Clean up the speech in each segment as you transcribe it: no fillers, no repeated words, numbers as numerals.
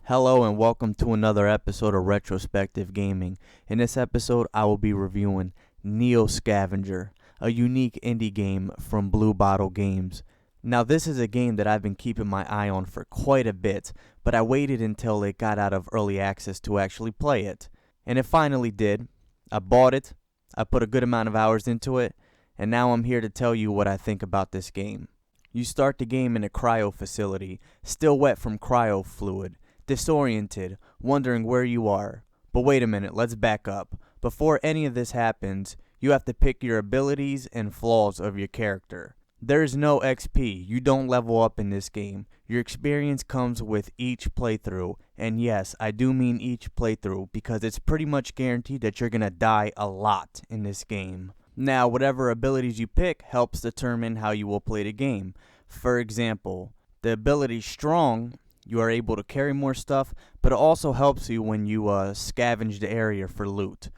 Hello and welcome to another episode of Retrospective Gaming. In this episode, I will be reviewing NEO Scavenger, a unique indie game from Blue Bottle Games. Now this is a game that I've been keeping my eye on for quite a bit, but I waited until it got out of early access to actually play it. And it finally did. I bought it, I put a good amount of hours into it, and now I'm here to tell you what I think about this game. You start the game in a cryo facility, still wet from cryo fluid. Disoriented, wondering where you are. But wait a minute, let's back up. Before any of this happens, you have to pick your abilities and flaws of your character. There's no XP, you don't level up in this game. Your experience comes with each playthrough, and yes, I do mean each playthrough because it's pretty much guaranteed that you're gonna die a lot in this game. Now, whatever abilities you pick helps determine how you will play the game. For example, the ability Strong, you are able to carry more stuff, but it also helps you when you scavenge the area for loot.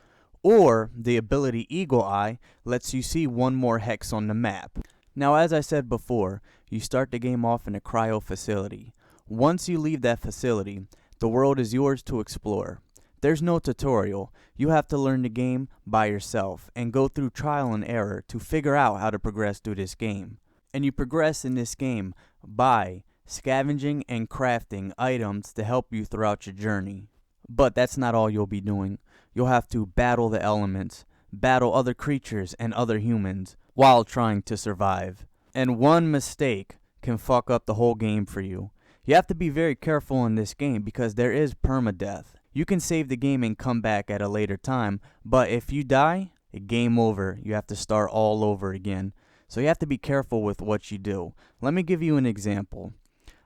Or the ability Eagle Eye lets you see one more hex on the map. Now, as I said before, you start the game off in a cryo facility. Once you leave that facility, the world is yours to explore. There's no tutorial. You have to learn the game by yourself and go through trial and error to figure out how to progress through this game. And you progress in this game by scavenging and crafting items to help you throughout your journey. But that's not all you'll be doing. You'll have to battle the elements, battle other creatures and other humans while trying to survive. And one mistake can fuck up the whole game for you. You have to be very careful in this game because there is permadeath. You can save the game and come back at a later time, but if you die, game over. You have to start all over again. So you have to be careful with what you do. Let me give you an example.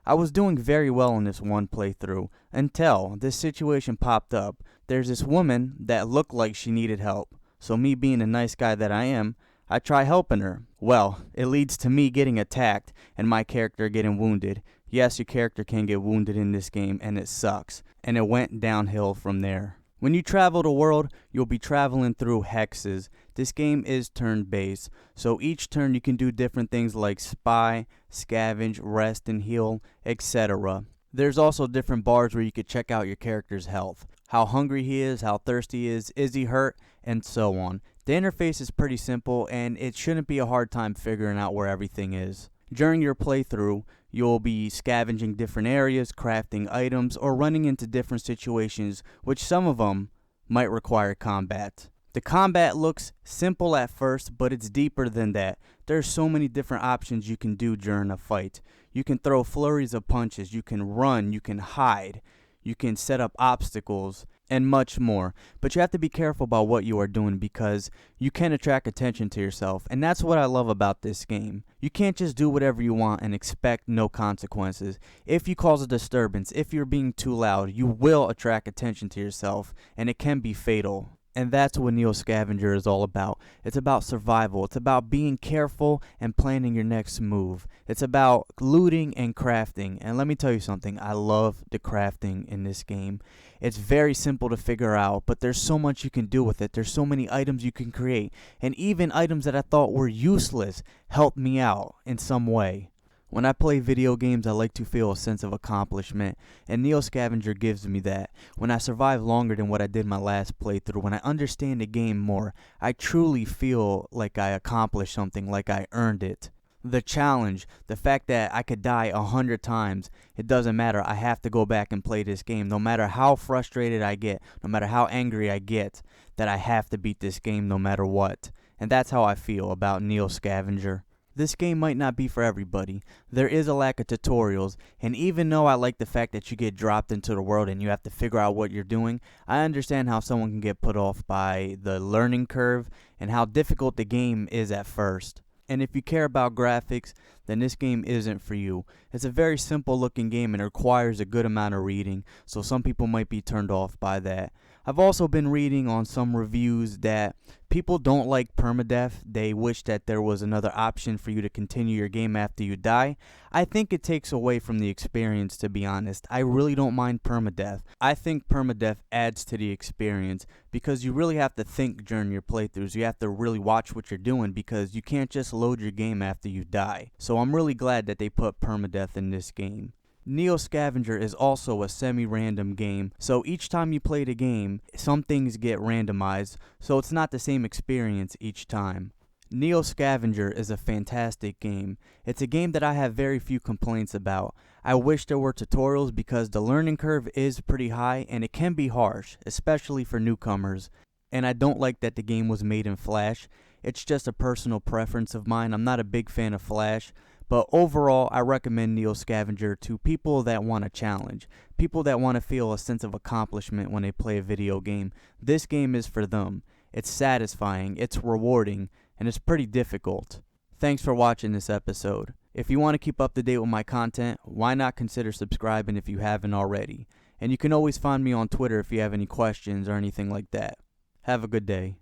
I was doing very well in this one playthrough until this situation popped up. There's this woman that looked like she needed help. So me being a nice guy that I am, I try helping her. Well, it leads to me getting attacked and my character getting wounded. Yes, your character can get wounded in this game and it sucks. And it went downhill from there. When you travel the world, you'll be traveling through hexes. This game is turn-based, so each turn you can do different things like spy, scavenge, rest and heal, etc. There's also different bars where you could check out your character's health, how hungry he is, how thirsty he is he hurt, and so on. The interface is pretty simple and it shouldn't be a hard time figuring out where everything is. During your playthrough, you'll be scavenging different areas, crafting items, or running into different situations, which some of them might require combat. The combat looks simple at first, but it's deeper than that. There's so many different options you can do during a fight. You can throw flurries of punches, you can run, you can hide, you can set up obstacles, and much more. But you have to be careful about what you are doing because you can attract attention to yourself, and that's what I love about this game. You can't just do whatever you want and expect no consequences. If you cause a disturbance, if you're being too loud, you will attract attention to yourself, and it can be fatal. And that's what NEO Scavenger is all about. It's about survival. It's about being careful and planning your next move. It's about looting and crafting. And let me tell you something. I love the crafting in this game. It's very simple to figure out, but there's so much you can do with it. There's so many items you can create. And even items that I thought were useless helped me out in some way. When I play video games, I like to feel a sense of accomplishment, and NEO Scavenger gives me that. When I survive longer than what I did my last playthrough, when I understand the game more, I truly feel like I accomplished something, like I earned it. The challenge, the fact that I could die 100 times, it doesn't matter. I have to go back and play this game. No matter how frustrated I get, no matter how angry I get, that I have to beat this game no matter what. And that's how I feel about NEO Scavenger. This game might not be for everybody. There is a lack of tutorials, and even though I like the fact that you get dropped into the world and you have to figure out what you're doing, I understand how someone can get put off by the learning curve and how difficult the game is at first. And if you care about graphics, then this game isn't for you. It's a very simple looking game and it requires a good amount of reading, so some people might be turned off by that. I've also been reading on some reviews that people don't like permadeath. They wish that there was another option for you to continue your game after you die. I think it takes away from the experience, to be honest. I really don't mind permadeath. I think permadeath adds to the experience because you really have to think during your playthroughs. You have to really watch what you're doing because you can't just load your game after you die. So I'm really glad that they put permadeath in this game. NEO Scavenger is also a semi-random game, so each time you play the game, some things get randomized, so it's not the same experience each time. NEO Scavenger is a fantastic game. It's a game that I have very few complaints about. I wish there were tutorials because the learning curve is pretty high and it can be harsh, especially for newcomers. And I don't like that the game was made in Flash. It's just a personal preference of mine. I'm not a big fan of Flash. But overall, I recommend NEO Scavenger to people that want a challenge, people that want to feel a sense of accomplishment when they play a video game. This game is for them. It's satisfying, it's rewarding, and it's pretty difficult. Thanks for watching this episode. If you want to keep up to date with my content, why not consider subscribing if you haven't already? And you can always find me on Twitter if you have any questions or anything like that. Have a good day.